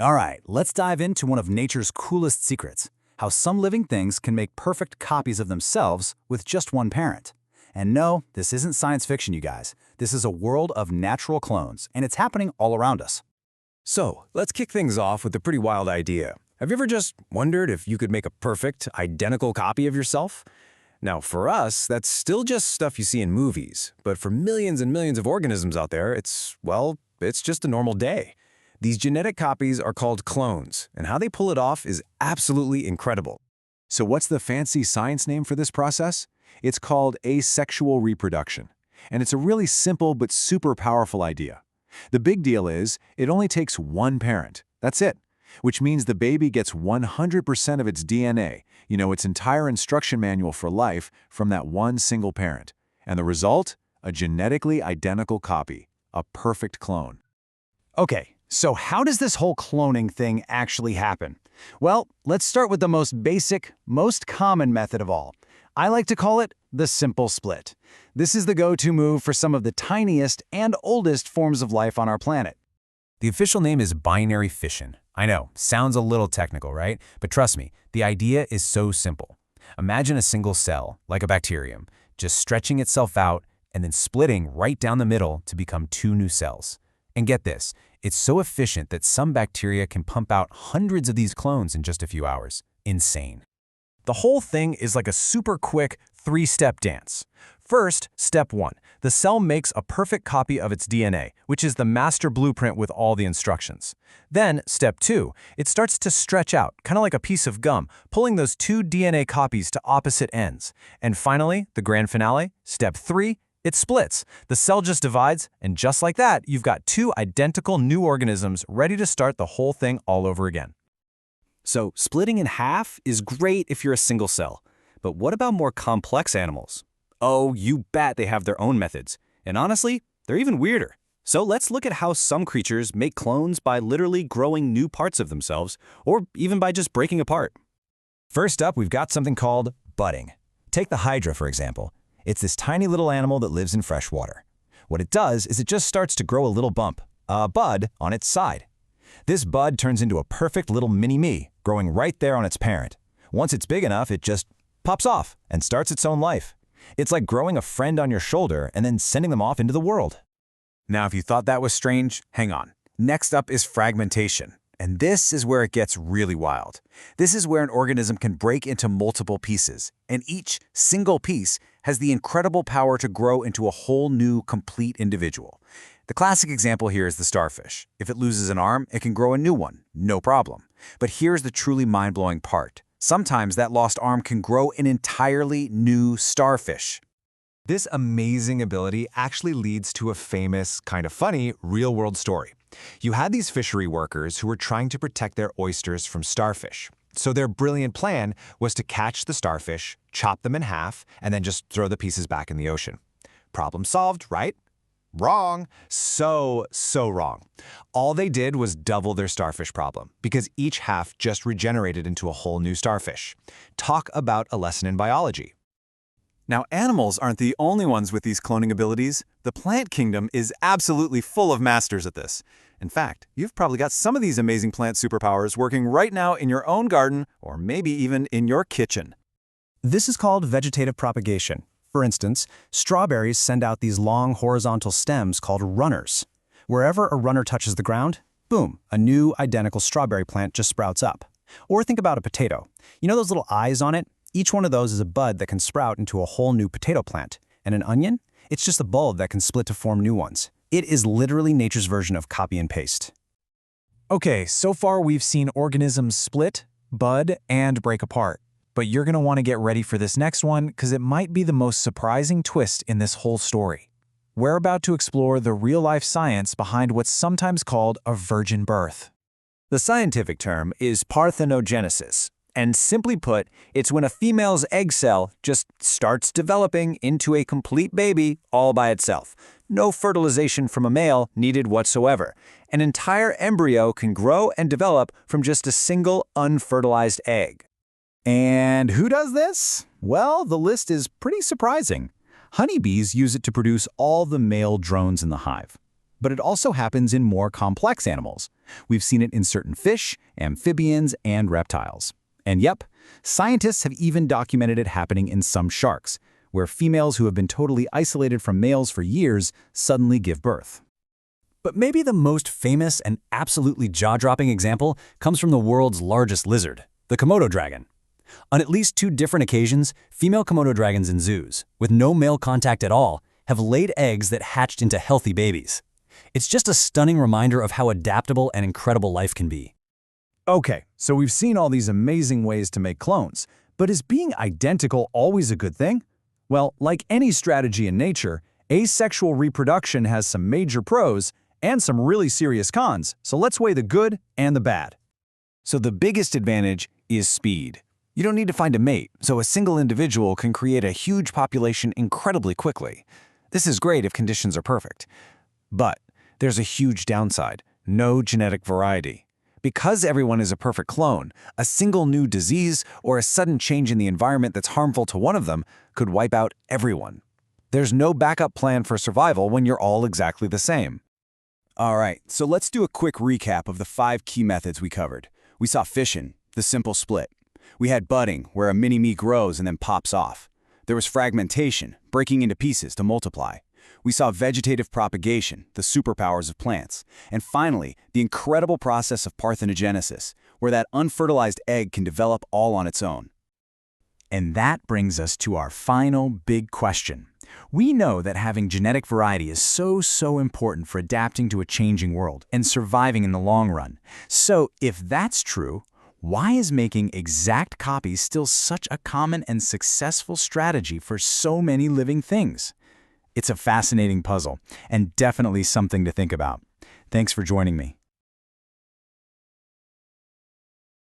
All right, let's dive into one of nature's coolest secrets, how some living things can make perfect copies of themselves with just one parent. And no, this isn't science fiction, you guys. This is a world of natural clones, and it's happening all around us. So, let's kick things off with a pretty wild idea. Have you ever just wondered if you could make a perfect, identical copy of yourself? Now, for us, that's still just stuff you see in movies, but for millions and millions of organisms out there, it's just a normal day. These genetic copies are called clones, and how they pull it off is absolutely incredible. So what's the fancy science name for this process? It's called asexual reproduction, and it's a really simple but super powerful idea. The big deal is, it only takes one parent. That's it. Which means the baby gets 100% of its DNA, its entire instruction manual for life, from that one single parent. And the result? A genetically identical copy. A perfect clone. Okay, so how does this whole cloning thing actually happen? Well, let's start with the most basic, most common method of all. I like to call it the simple split. This is the go-to move for some of the tiniest and oldest forms of life on our planet. The official name is binary fission. I know, sounds a little technical, right? But trust me, the idea is so simple. Imagine a single cell, like a bacterium, just stretching itself out and then splitting right down the middle to become two new cells. And get this, it's so efficient that some bacteria can pump out hundreds of these clones in just a few hours. Insane. The whole thing is like a super quick three-step dance. First, step 1. The cell makes a perfect copy of its DNA, which is the master blueprint with all the instructions. Then, step 2. It starts to stretch out, kind of like a piece of gum, pulling those two DNA copies to opposite ends. And finally, the grand finale, step 3. It splits. The cell just divides, and just like that, you've got two identical new organisms ready to start the whole thing all over again. So, splitting in half is great if you're a single cell. But what about more complex animals? Oh, you bet they have their own methods. And honestly, they're even weirder. So let's look at how some creatures make clones by literally growing new parts of themselves, or even by just breaking apart. First up, we've got something called budding. Take the hydra, for example. It's this tiny little animal that lives in fresh water. What it does is it just starts to grow a little bump, a bud, on its side. This bud turns into a perfect little mini-me, growing right there on its parent. Once it's big enough, it just pops off and starts its own life. It's like growing a friend on your shoulder and then sending them off into the world. Now, if you thought that was strange, hang on. Next up is fragmentation. And this is where it gets really wild. This is where an organism can break into multiple pieces, and each single piece has the incredible power to grow into a whole new, complete individual. The classic example here is the starfish. If it loses an arm, it can grow a new one, no problem. But here's the truly mind-blowing part. Sometimes that lost arm can grow an entirely new starfish. This amazing ability actually leads to a famous, kind of funny, real-world story. You had these fishery workers who were trying to protect their oysters from starfish. So their brilliant plan was to catch the starfish, chop them in half, and then just throw the pieces back in the ocean. Problem solved, right? Wrong. So wrong. All they did was double their starfish problem, because each half just regenerated into a whole new starfish. Talk about a lesson in biology. Now, animals aren't the only ones with these cloning abilities. The plant kingdom is absolutely full of masters at this. In fact, you've probably got some of these amazing plant superpowers working right now in your own garden, or maybe even in your kitchen. This is called vegetative propagation. For instance, strawberries send out these long horizontal stems called runners. Wherever a runner touches the ground, boom, a new identical strawberry plant just sprouts up. Or think about a potato. You know those little eyes on it? Each one of those is a bud that can sprout into a whole new potato plant. And an onion? It's just a bulb that can split to form new ones. It is literally nature's version of copy and paste. Okay, so far we've seen organisms split, bud, and break apart. But you're going to want to get ready for this next one because it might be the most surprising twist in this whole story. We're about to explore the real-life science behind what's sometimes called a virgin birth. The scientific term is parthenogenesis. And simply put, it's when a female's egg cell just starts developing into a complete baby all by itself. No fertilization from a male needed whatsoever. An entire embryo can grow and develop from just a single unfertilized egg. And who does this? Well, the list is pretty surprising. Honeybees use it to produce all the male drones in the hive. But it also happens in more complex animals. We've seen it in certain fish, amphibians, and reptiles. And yep, scientists have even documented it happening in some sharks, where females who have been totally isolated from males for years suddenly give birth. But maybe the most famous and absolutely jaw-dropping example comes from the world's largest lizard, the Komodo dragon. On at least 2 different occasions, female Komodo dragons in zoos, with no male contact at all, have laid eggs that hatched into healthy babies. It's just a stunning reminder of how adaptable and incredible life can be. Okay, so we've seen all these amazing ways to make clones, but is being identical always a good thing? Well, like any strategy in nature, asexual reproduction has some major pros and some really serious cons, so let's weigh the good and the bad. So the biggest advantage is speed. You don't need to find a mate, so a single individual can create a huge population incredibly quickly. This is great if conditions are perfect. But there's a huge downside: no genetic variety. Because everyone is a perfect clone, a single new disease or a sudden change in the environment that's harmful to one of them could wipe out everyone. There's no backup plan for survival when you're all exactly the same. All right, so let's do a quick recap of the 5 key methods we covered. We saw fission, the simple split. We had budding, where a mini-me grows and then pops off. There was fragmentation, breaking into pieces to multiply. We saw vegetative propagation, the superpowers of plants. And finally, the incredible process of parthenogenesis, where that unfertilized egg can develop all on its own. And that brings us to our final big question. We know that having genetic variety is so important for adapting to a changing world and surviving in the long run. So if that's true, why is making exact copies still such a common and successful strategy for so many living things? It's a fascinating puzzle, and definitely something to think about. Thanks for joining me.